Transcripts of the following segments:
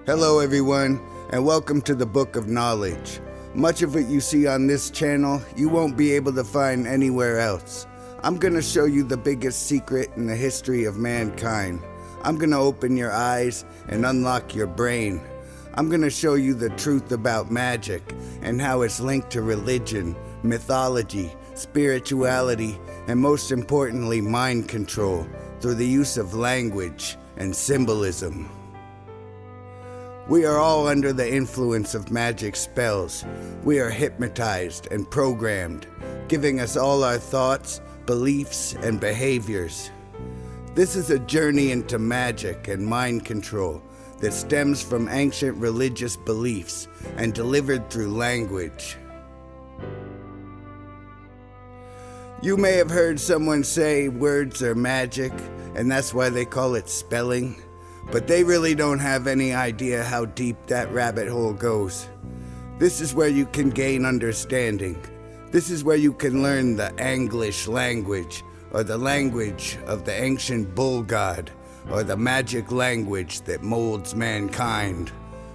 Hello everyone, and welcome to the Book of Knowledge. Much of what you see on this channel, you won't be able to find anywhere else. I'm going to show you the biggest secret in the history of mankind. I'm going to open your eyes and unlock your brain. I'm going to show you the truth about magic and how it's linked to religion, mythology, spirituality, and most importantly, mind control through the use of language and symbolism. We are all under the influence of magic spells. We are hypnotized and programmed, giving us all our thoughts, beliefs, and behaviors. This is a journey into magic and mind control that stems from ancient religious beliefs and delivered through language. You may have heard someone say words are magic, and that's why they call it spelling, but they really don't have any idea how deep that rabbit hole goes. This is where you can gain understanding. This is where you can learn the Anglish language, or the language of the ancient bull god, or the magic language that molds mankind.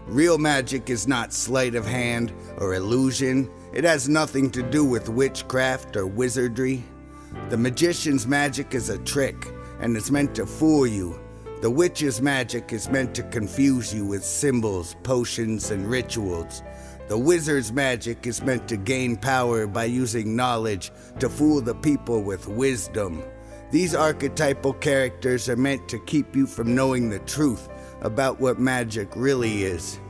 Real magic is not sleight of hand or illusion. It has nothing to do with witchcraft or wizardry. The magician's magic is a trick, and it's meant to fool you. The witch's magic is meant to confuse you with symbols, potions, and rituals. The wizard's magic is meant to gain power by using knowledge to fool the people with wisdom. These archetypal characters are meant to keep you from knowing the truth about what magic really is.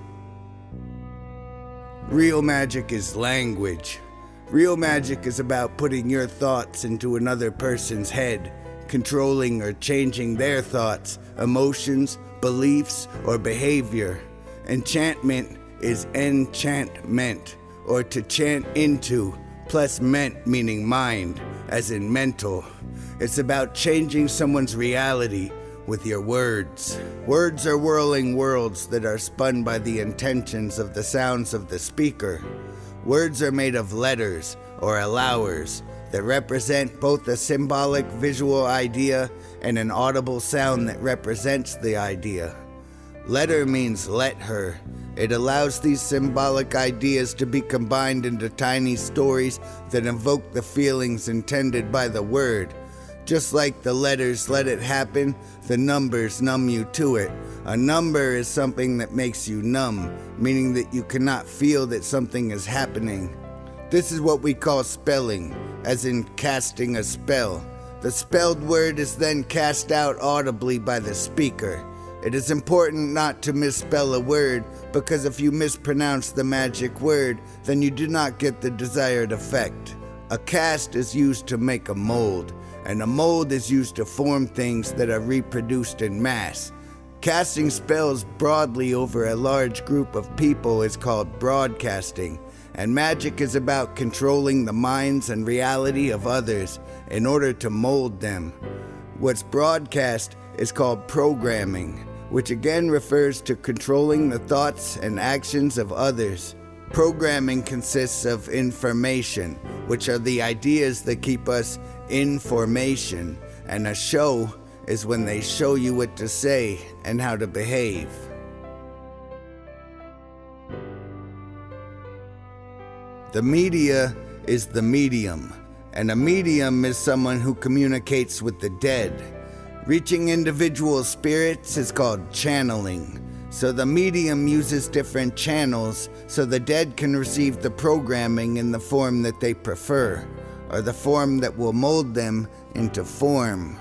Real magic is language. Real magic is about putting your thoughts into another person's head, controlling or changing their thoughts, emotions, beliefs, or behavior. Enchantment is enchantment, or to chant into, plus ment meaning mind, as in mental. It's about changing someone's reality with your words. Words are whirling worlds that are spun by the intentions of the sounds of the speaker. Words are made of letters, or allowers, that represent both a symbolic visual idea and an audible sound that represents the idea. Letter means let her. It allows these symbolic ideas to be combined into tiny stories that evoke the feelings intended by the word. Just like the letters let it happen, the numbers numb you to it. A number is something that makes you numb, meaning that you cannot feel that something is happening. This is what we call spelling, as in casting a spell. The spelled word is then cast out audibly by the speaker. It is important not to misspell a word, because if you mispronounce the magic word, then you do not get the desired effect. A cast is used to make a mold, and a mold is used to form things that are reproduced in mass. Casting spells broadly over a large group of people is called broadcasting, and magic is about controlling the minds and reality of others in order to mold them. What's broadcast is called programming, which again refers to controlling the thoughts and actions of others. Programming consists of information, which are the ideas that keep us in formation, and a show is when they show you what to say and how to behave. The media is the medium, and a medium is someone who communicates with the dead. Reaching individual spirits is called channeling. So the medium uses different channels so the dead can receive the programming in the form that they prefer, or the form that will mold them into form.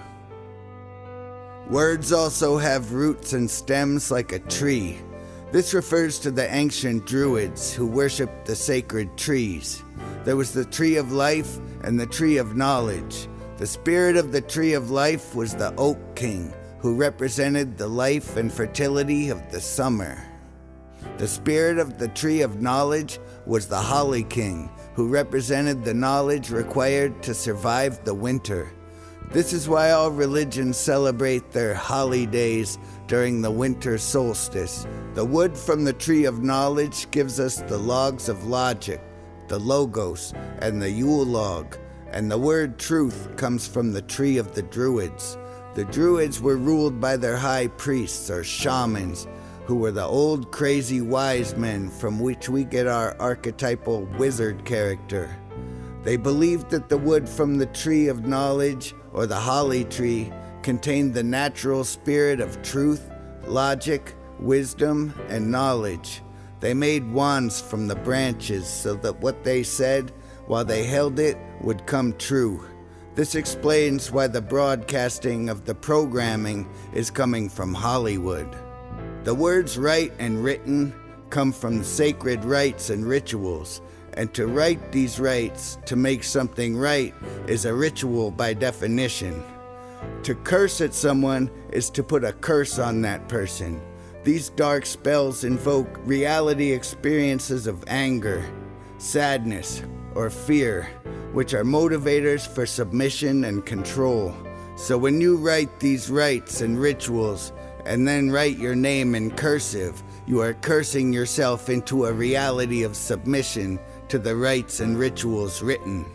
Words also have roots and stems like a tree. This refers to the ancient druids who worshipped the sacred trees. There was the tree of life and the tree of knowledge. The spirit of the tree of life was the oak king, who represented the life and fertility of the summer. The spirit of the tree of knowledge was the holly king, who represented the knowledge required to survive the winter. This is why all religions celebrate their holly days during the winter solstice. The wood from the tree of knowledge gives us the logs of logic, the logos, and the Yule log, and the word truth comes from the tree of the druids. The druids were ruled by their high priests or shamans, who were the old crazy wise men from which we get our archetypal wizard character. They believed that the wood from the tree of knowledge, or the holly tree, contained the natural spirit of truth, logic, wisdom, and knowledge. They made wands from the branches so that what they said, while they held it, would come true. This explains why the broadcasting of the programming is coming from Hollywood. The words write and written come from sacred rites and rituals, and to write these rites, to make something right, is a ritual by definition. To curse at someone is to put a curse on that person. These dark spells invoke reality experiences of anger, sadness, or fear, which are motivators for submission and control. So when you write these rites and rituals, and then write your name in cursive, you are cursing yourself into a reality of submission to the rites and rituals written.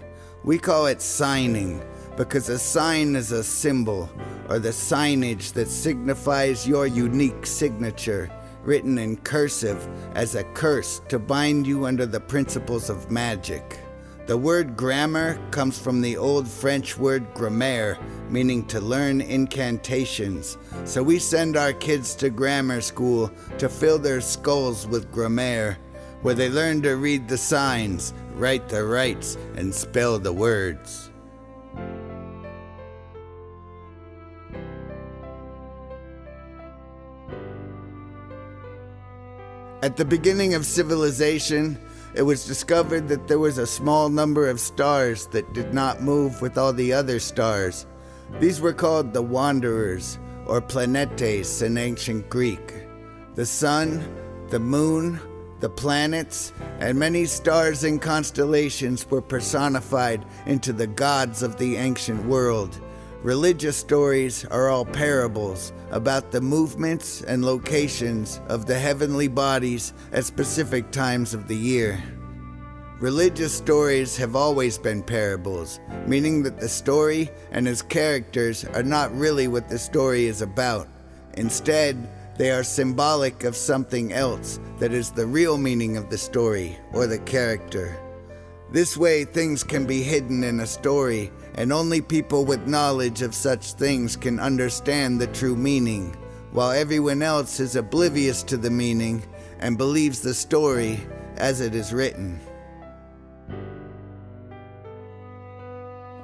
We call it signing, because a sign is a symbol, or the signage that signifies your unique signature, written in cursive as a curse to bind you under the principles of magic. The word grammar comes from the old French word grammaire, meaning to learn incantations. So we send our kids to grammar school to fill their skulls with grammaire, where they learn to read the signs, write the rites, and spell the words. At the beginning of civilization, it was discovered that there was a small number of stars that did not move with all the other stars. These were called the Wanderers, or planetes in ancient Greek. The sun, the moon, the planets, and many stars and constellations were personified into the gods of the ancient world. Religious stories are all parables about the movements and locations of the heavenly bodies at specific times of the year. Religious stories have always been parables, meaning that the story and its characters are not really what the story is about. Instead, they are symbolic of something else that is the real meaning of the story or the character. This way, things can be hidden in a story, and only people with knowledge of such things can understand the true meaning, while everyone else is oblivious to the meaning and believes the story as it is written.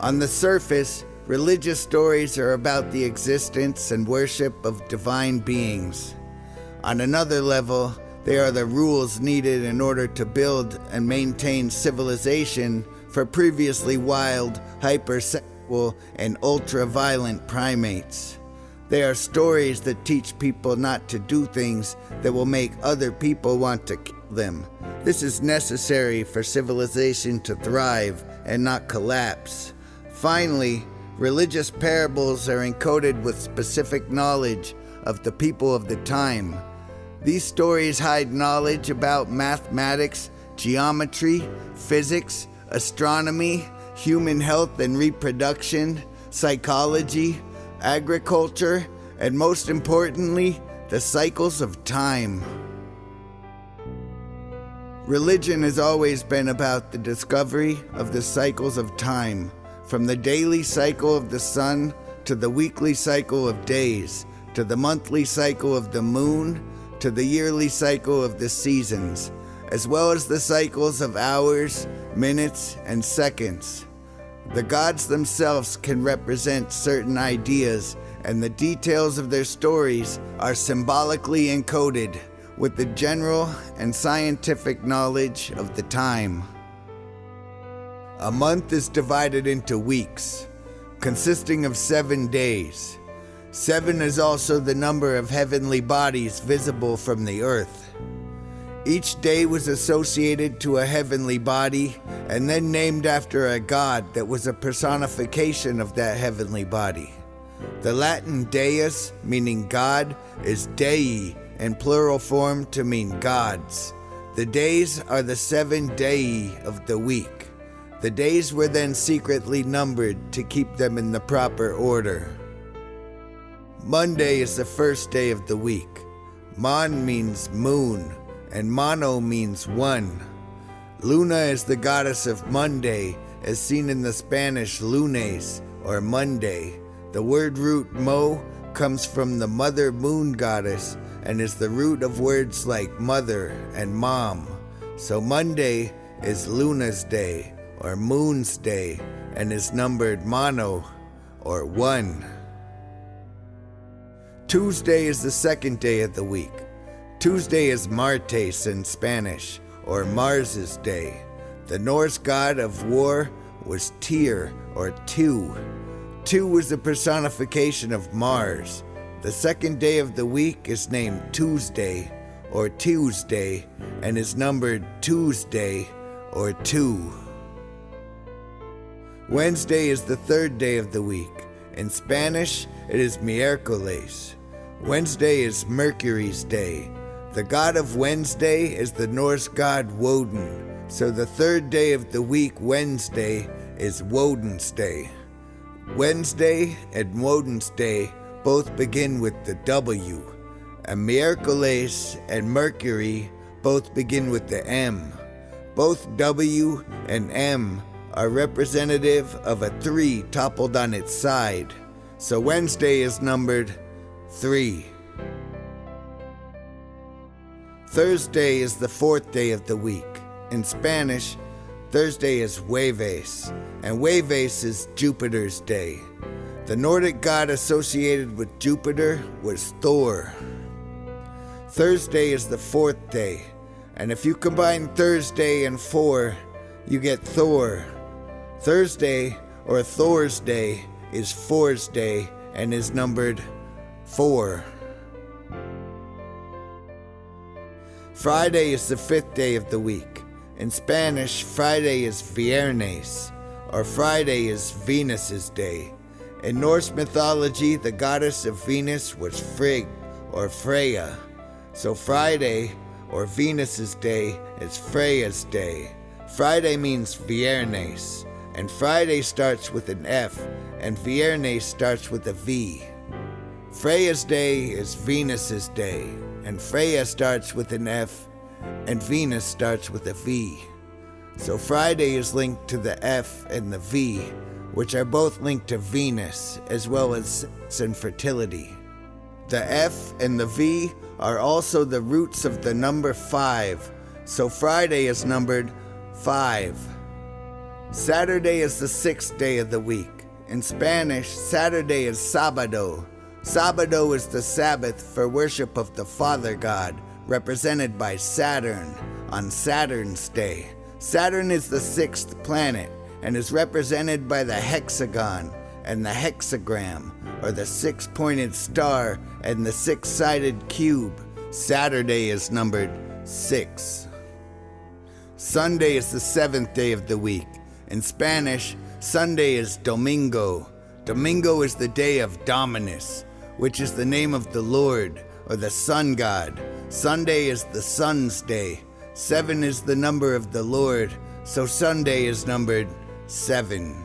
On the surface, religious stories are about the existence and worship of divine beings. On another level, they are the rules needed in order to build and maintain civilization for previously wild, hypersexual, and ultra-violent primates. They are stories that teach people not to do things that will make other people want to kill them. This is necessary for civilization to thrive and not collapse. Finally, religious parables are encoded with specific knowledge of the people of the time. These stories hide knowledge about mathematics, geometry, physics, astronomy, human health and reproduction, psychology, agriculture, and most importantly, the cycles of time. Religion has always been about the discovery of the cycles of time, from the daily cycle of the sun to the weekly cycle of days, to the monthly cycle of the moon, to the yearly cycle of the seasons, as well as the cycles of hours, minutes, and seconds. The gods themselves can represent certain ideas, and the details of their stories are symbolically encoded with the general and scientific knowledge of the time. A month is divided into weeks, consisting of 7 days. 7 is also the number of heavenly bodies visible from the earth. Each day was associated to a heavenly body and then named after a god that was a personification of that heavenly body. The Latin deus, meaning god, is dei in plural form to mean gods. The days are the 7 dei of the week. The days were then secretly numbered to keep them in the proper order. Monday is the first day of the week. Mon means moon, and mono means one. Luna is the goddess of Monday, as seen in the Spanish lunes, or Monday. The word root mo comes from the mother moon goddess and is the root of words like mother and mom. So Monday is Luna's day, or moon's day, and is numbered mono, or 1. Tuesday is the second day of the week. Tuesday is Martes in Spanish, or Mars's day. The Norse god of war was Tyr, or Tu. Tu was the personification of Mars. The second day of the week is named Tuesday, or Tuesday, and is numbered Tuesday, or 2. Wednesday is the third day of the week. In Spanish, it is miércoles. Wednesday is Mercury's day. The god of Wednesday is the Norse god Woden, so the third day of the week, Wednesday, is Woden's day. Wednesday and Woden's day both begin with the W, and miércoles and Mercury both begin with the M. Both W and M are representative of a 3 toppled on its side, so Wednesday is numbered 3. Thursday is the fourth day of the week. In Spanish, Thursday is Jueves, and Jueves is Jupiter's day. The Nordic god associated with Jupiter was Thor. Thursday is the fourth day, and if you combine Thursday and 4, you get Thor. Thursday, or Thor's day, is Thor's day and is numbered 4. Friday is the fifth day of the week. In Spanish, Friday is Viernes, or Friday is Venus's day. In Norse mythology, the goddess of Venus was Frigg, or Freya. So Friday, or Venus's day, is Freya's day. Friday means Viernes, and Friday starts with an F, and Viernes starts with a V. Freya's day is Venus's day, and Freya starts with an F, and Venus starts with a V. So Friday is linked to the F and the V, which are both linked to Venus, as well as sex and fertility. The F and the V are also the roots of the number 5, so Friday is numbered 5. Saturday is the sixth day of the week. In Spanish, Saturday is Sábado. Sábado is the Sabbath for worship of the Father God, represented by Saturn, on Saturn's day. Saturn is the sixth planet and is represented by the hexagon and the hexagram, or the six-pointed star and the six-sided cube. Saturday is numbered 6. Sunday is the seventh day of the week. In Spanish, Sunday is Domingo. Domingo is the day of Dominus, which is the name of the Lord, or the sun god. Sunday is the sun's day. 7 is the number of the Lord, so Sunday is numbered 7.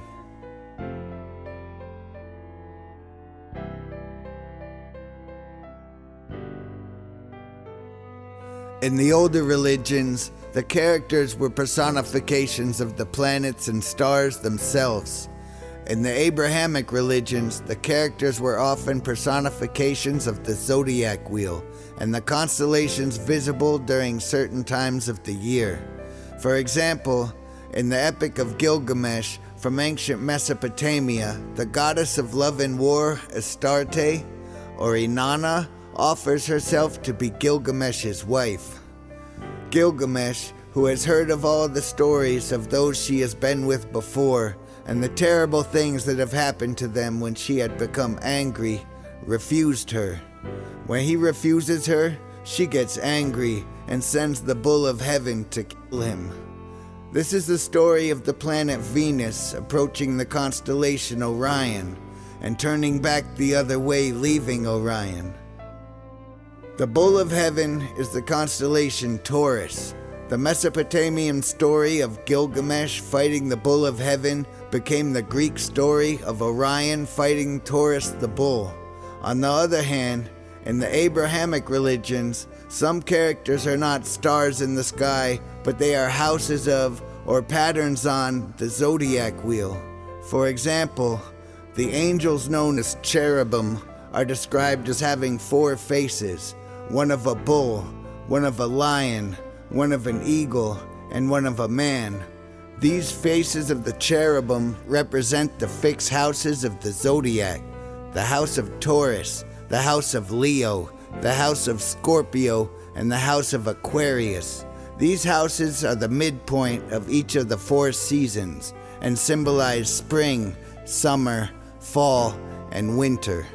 In the older religions, the characters were personifications of the planets and stars themselves. In the Abrahamic religions, the characters were often personifications of the zodiac wheel and the constellations visible during certain times of the year. For example, in the Epic of Gilgamesh from ancient Mesopotamia, the goddess of love and war, Astarte, or Inanna, offers herself to be Gilgamesh's wife. Gilgamesh, who has heard of all the stories of those she has been with before, and the terrible things that have happened to them when she had become angry, refused her. When he refuses her, she gets angry and sends the bull of heaven to kill him. This is the story of the planet Venus approaching the constellation Orion and turning back the other way, leaving Orion. The bull of heaven is the constellation Taurus. The Mesopotamian story of Gilgamesh fighting the bull of heaven became the Greek story of Orion fighting Taurus the bull. On the other hand, In the Abrahamic religions, some characters are not stars in the sky, but they are houses of or patterns on the zodiac wheel. For example, the angels known as cherubim are described as having 4 faces, one of a bull, one of a lion, one of an eagle, and one of a man. These faces of the cherubim represent the fixed houses of the zodiac: the house of Taurus, the house of Leo, the house of Scorpio, and the house of Aquarius. These houses are the midpoint of each of the 4 seasons and symbolize spring, summer, fall, and winter.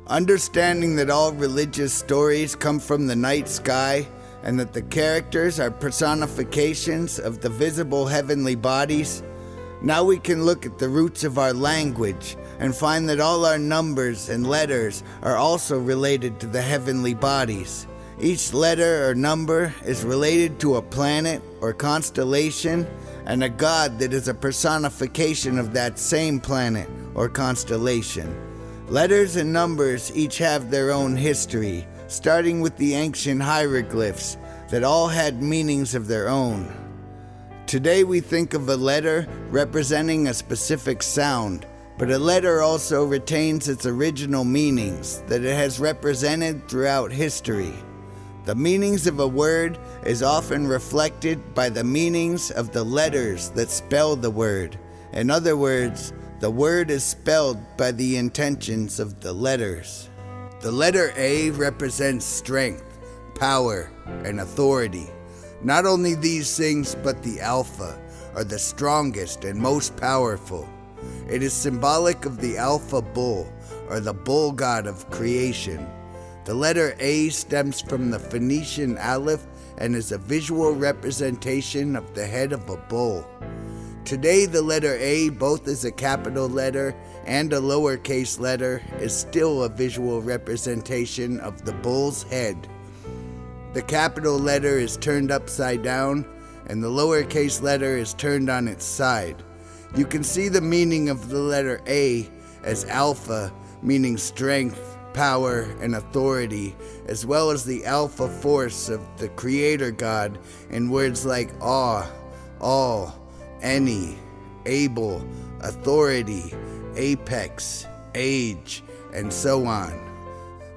Understanding that all religious stories come from the night sky and that the characters are personifications of the visible heavenly bodies, now we can look at the roots of our language and find that all our numbers and letters are also related to the heavenly bodies. Each letter or number is related to a planet or constellation and a god that is a personification of that same planet or constellation. Letters and numbers each have their own history, starting with the ancient hieroglyphs that all had meanings of their own. Today we think of a letter representing a specific sound, but a letter also retains its original meanings that it has represented throughout history. The meanings of a word is often reflected by the meanings of the letters that spell the word. In other words, the word is spelled by the intentions of the letters. The letter A represents strength, power, and authority. Not only these things, but the Alpha are the strongest and most powerful. It is symbolic of the Alpha Bull, or the bull god of creation. The letter A stems from the Phoenician Aleph and is a visual representation of the head of a bull. Today, the letter A, both as a capital letter and a lowercase letter, is still a visual representation of the bull's head. The capital letter is turned upside down, and the lowercase letter is turned on its side. You can see the meaning of the letter A as alpha, meaning strength, power, and authority, as well as the alpha force of the creator god in words like awe, all, any, able, authority, apex, age, and so on.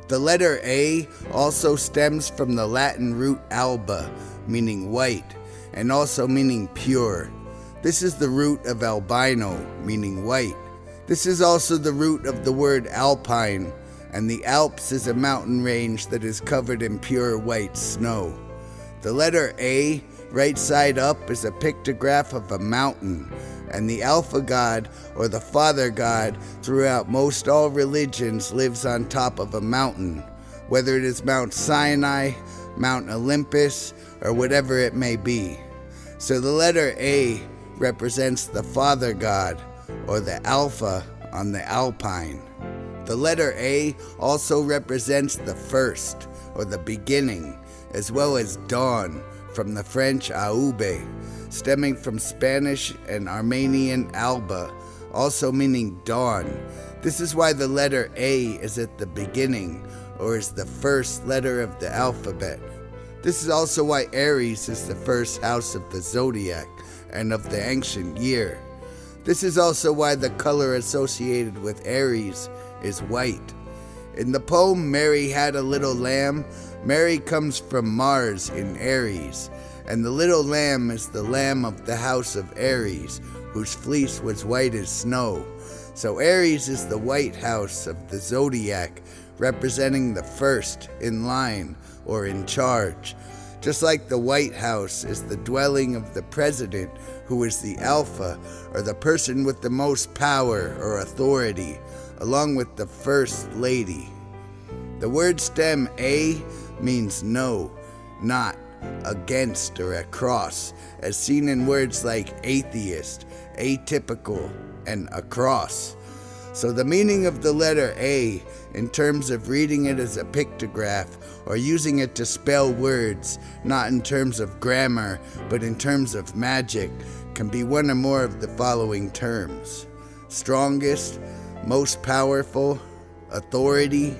The letter A also stems from the Latin root alba, meaning white, and also meaning pure. This is the root of albino, meaning white. This is also the root of the word Alpine, and the Alps is a mountain range that is covered in pure white snow. The letter A, right side up, is a pictograph of a mountain, and the Alpha God, or the Father God, throughout most all religions lives on top of a mountain, whether it is Mount Sinai, Mount Olympus, or whatever it may be. So the letter A represents the Father God, or the Alpha on the Alpine. The letter A also represents the first, or the beginning, as well as dawn, from the French aube, stemming from Spanish and Armenian alba, also meaning dawn. This is why the letter A is at the beginning, or is the first letter of the alphabet. This is also why Aries is the first house of the zodiac and of the ancient year. This is also why the color associated with Aries is white. In the poem Mary Had a Little Lamb, Mary comes from Mars in Aries, and the little lamb is the lamb of the house of Aries, whose fleece was white as snow. So Aries is the white house of the zodiac, representing the first in line or in charge. Just like the White House is the dwelling of the president, who is the alpha, or the person with the most power or authority, along with the first lady. The word stem A means no, not, against, or across, as seen in words like atheist, atypical, and across. So the meaning of the letter A, in terms of reading it as a pictograph or using it to spell words, not in terms of grammar, but in terms of magic, can be one or more of the following terms: strongest, most powerful, authority,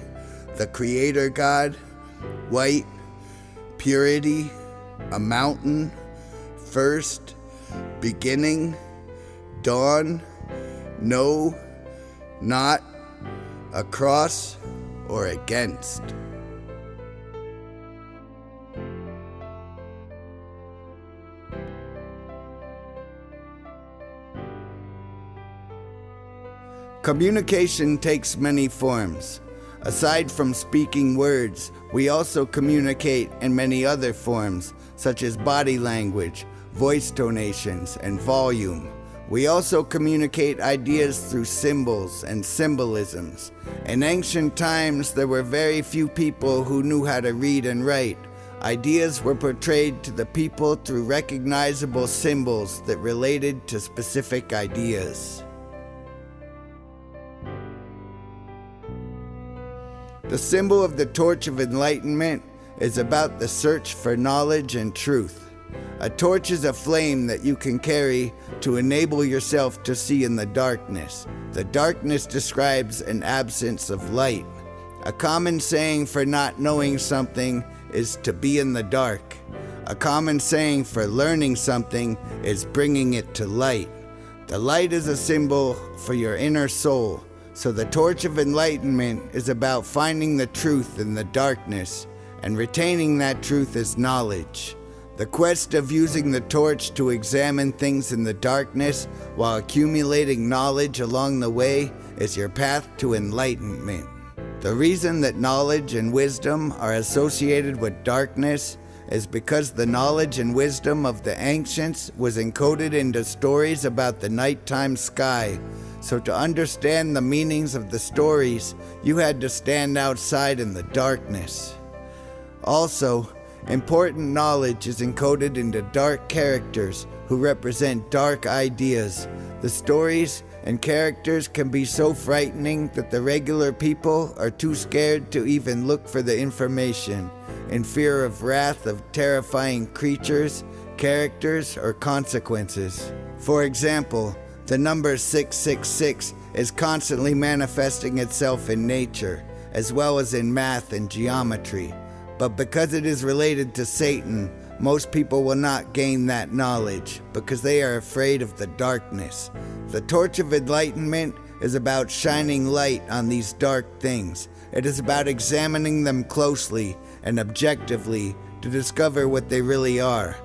the creator god, white, purity, a mountain, first, beginning, dawn, no, not, across, or against. Communication takes many forms. Aside from speaking words, we also communicate in many other forms, such as body language, voice tonations, and volume. We also communicate ideas through symbols and symbolisms. In ancient times, there were very few people who knew how to read and write. Ideas were portrayed to the people through recognizable symbols that related to specific ideas. The symbol of the Torch of Enlightenment is about the search for knowledge and truth. A torch is a flame that you can carry to enable yourself to see in the darkness. The darkness describes an absence of light. A common saying for not knowing something is to be in the dark. A common saying for learning something is bringing it to light. The light is a symbol for your inner soul. So the Torch of Enlightenment is about finding the truth in the darkness and retaining that truth as knowledge. The quest of using the torch to examine things in the darkness while accumulating knowledge along the way is your path to enlightenment. The reason that knowledge and wisdom are associated with darkness is because the knowledge and wisdom of the ancients was encoded into stories about the nighttime sky. So to understand the meanings of the stories, you had to stand outside in the darkness. Also, important knowledge is encoded into dark characters who represent dark ideas. The stories and characters can be so frightening that the regular people are too scared to even look for the information, in fear of wrath of terrifying creatures, characters, or consequences. For example, the number 666 is constantly manifesting itself in nature, as well as in math and geometry. But because it is related to Satan, most people will not gain that knowledge because they are afraid of the darkness. The Torch of Enlightenment is about shining light on these dark things. It is about examining them closely and objectively to discover what they really are.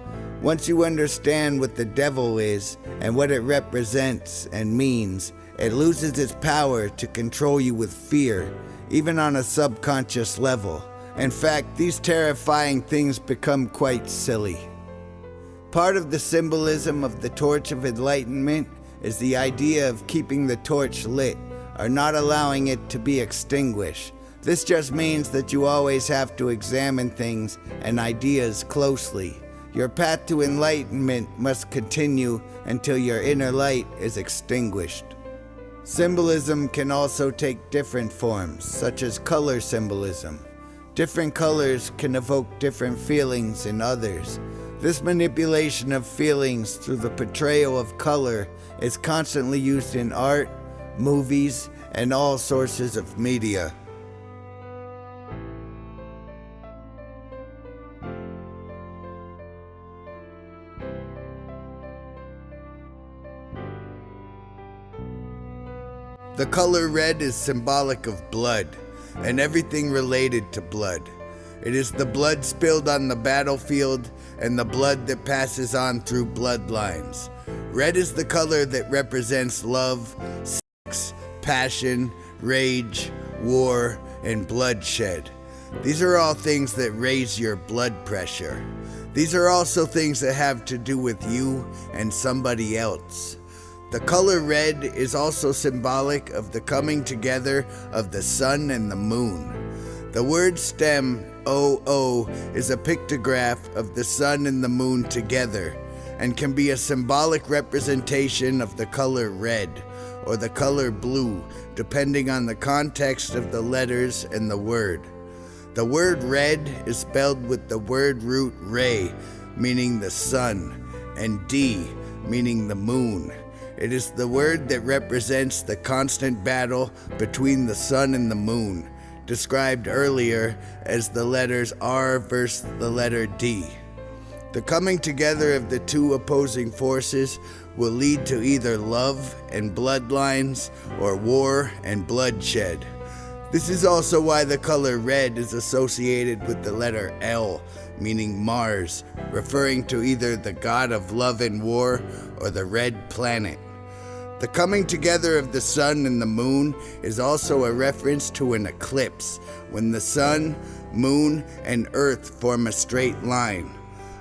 Once you understand what the devil is and what it represents and means, it loses its power to control you with fear, even on a subconscious level. In fact, these terrifying things become quite silly. Part of the symbolism of the Torch of Enlightenment is the idea of keeping the torch lit, or not allowing it to be extinguished. This just means that you always have to examine things and ideas closely. Your path to enlightenment must continue until your inner light is extinguished. Symbolism can also take different forms, such as color symbolism. Different colors can evoke different feelings in others. This manipulation of feelings through the portrayal of color is constantly used in art, movies, and all sources of media. The color red is symbolic of blood, and everything related to blood. It is the blood spilled on the battlefield and the blood that passes on through bloodlines. Red is the color that represents love, sex, passion, rage, war, and bloodshed. These are all things that raise your blood pressure. These are also things that have to do with you and somebody else. The color red is also symbolic of the coming together of the sun and the moon. The word stem, OO, is a pictograph of the sun and the moon together, and can be a symbolic representation of the color red, or the color blue, depending on the context of the letters and the word. The word red is spelled with the word root re, meaning the sun, and D, meaning the moon. It is the word that represents the constant battle between the sun and the moon. described earlier as the letters R versus the letter D. The coming together of the two opposing forces will lead to either love and bloodlines or war and bloodshed. This is also why the color red is associated with the letter L, meaning Mars, referring to either the god of love and war or the red planet. The coming together of the sun and the moon is also a reference to an eclipse, when the sun, moon, and earth form a straight line.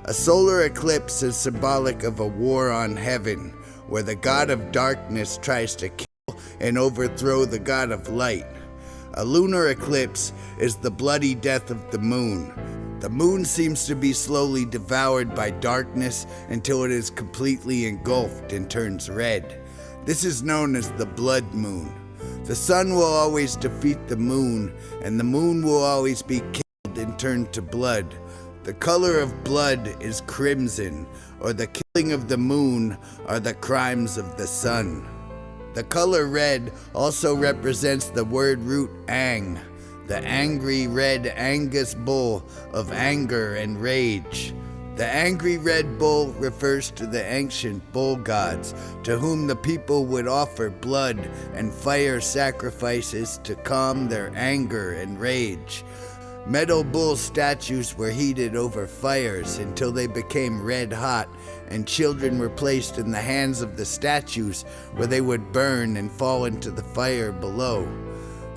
A solar eclipse is symbolic of a war on heaven, where the god of darkness tries to kill and overthrow the god of light. A lunar eclipse is the bloody death of the moon. The moon seems to be slowly devoured by darkness until it is completely engulfed and turns red. This is known as the blood moon. The sun will always defeat the moon, and the moon will always be killed and turned to blood. The color of blood is crimson, or the killing of the moon are the crimes of the sun. The color red also represents the word root ang, the angry red Angus bull of anger and rage. The angry red bull refers to the ancient bull gods, to whom the people would offer blood and fire sacrifices to calm their anger and rage. Metal bull statues were heated over fires until they became red hot, and children were placed in the hands of the statues where they would burn and fall into the fire below.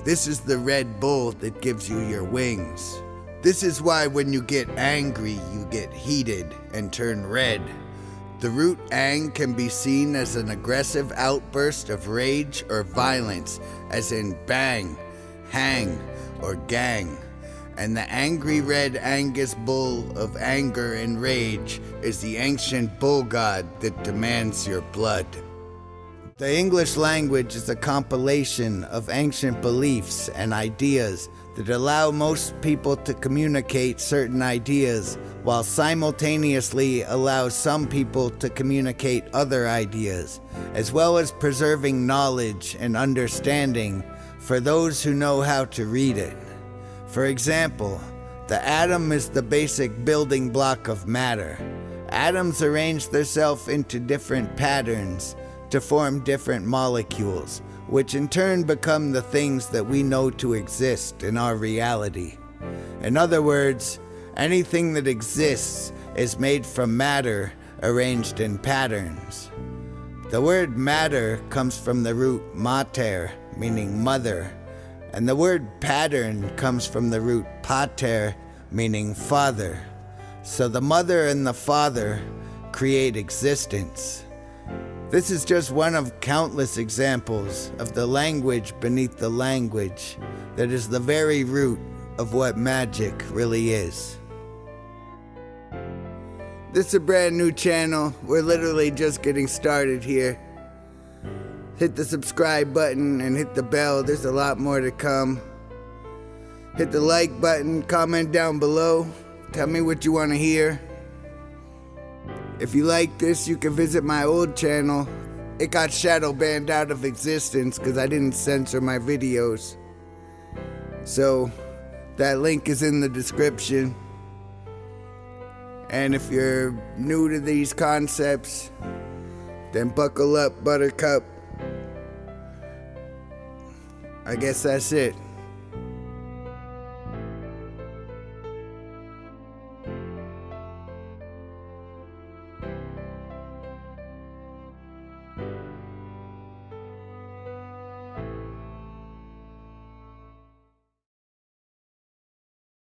This is the red bull that gives you your wings. This is why when you get angry, you get heated and turn red. The root ang can be seen as an aggressive outburst of rage or violence, as in bang, hang, or gang. And the angry red Angus bull of anger and rage is the ancient bull god that demands your blood. The English language is a compilation of ancient beliefs and ideas that allow most people to communicate certain ideas, while simultaneously allows some people to communicate other ideas, as well as preserving knowledge and understanding for those who know how to read it. For example, the atom is the basic building block of matter. Atoms arrange themselves into different patterns to form different molecules, which in turn become the things that we know to exist in our reality. In other words, anything that exists is made from matter arranged in patterns. The word matter comes from the root mater, meaning mother, and the word pattern comes from the root pater, meaning father. So the mother and the father create existence. This is just one of countless examples of the language beneath the language that is the very root of what magic really is. This is a brand new channel. We're literally just getting started here. Hit the subscribe button and hit the bell. There's a lot more to come. Hit the like button, comment down below. Tell me what you want to hear. If you like this, you can visit my old channel. It got shadow banned out of existence because I didn't censor my videos. So that link is in the description. And if you're new to these concepts, then buckle up, Buttercup. I guess that's it.